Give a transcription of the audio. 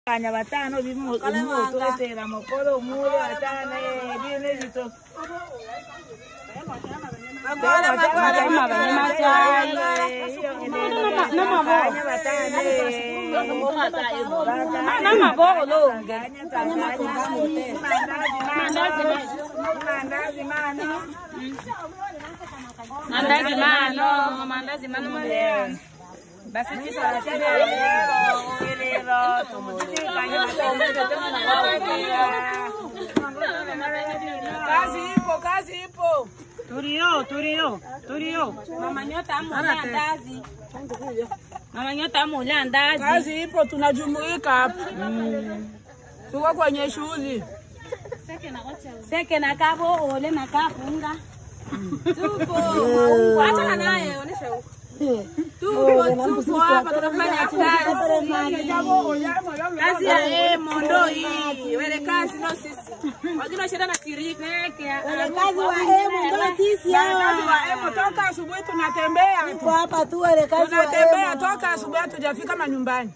Kanya batano bimu tuletera mokolo mule batane bine bito. Mandazi mano basi sisi kazi ipo. Turio. Mama Nyota amuandazi. Mama Nyota amuandazi. Kazi ipo, tunajumuika hapa. Tuko kwenye shughuli. Seke na kabo ole na kafunga. Tupo. Acha naye onesha huko. Tupo hapa tunafanya kazi ya mondo hii. Wele kazi no sisi. Wajina shida na kiriki. Wele kazi wa mondo sisi hao. Kazi wa toka asubuhi tunatembea. Tuko hapa tu wele kazi. Tunatembea toka asubuhi hatujafika manyumbani.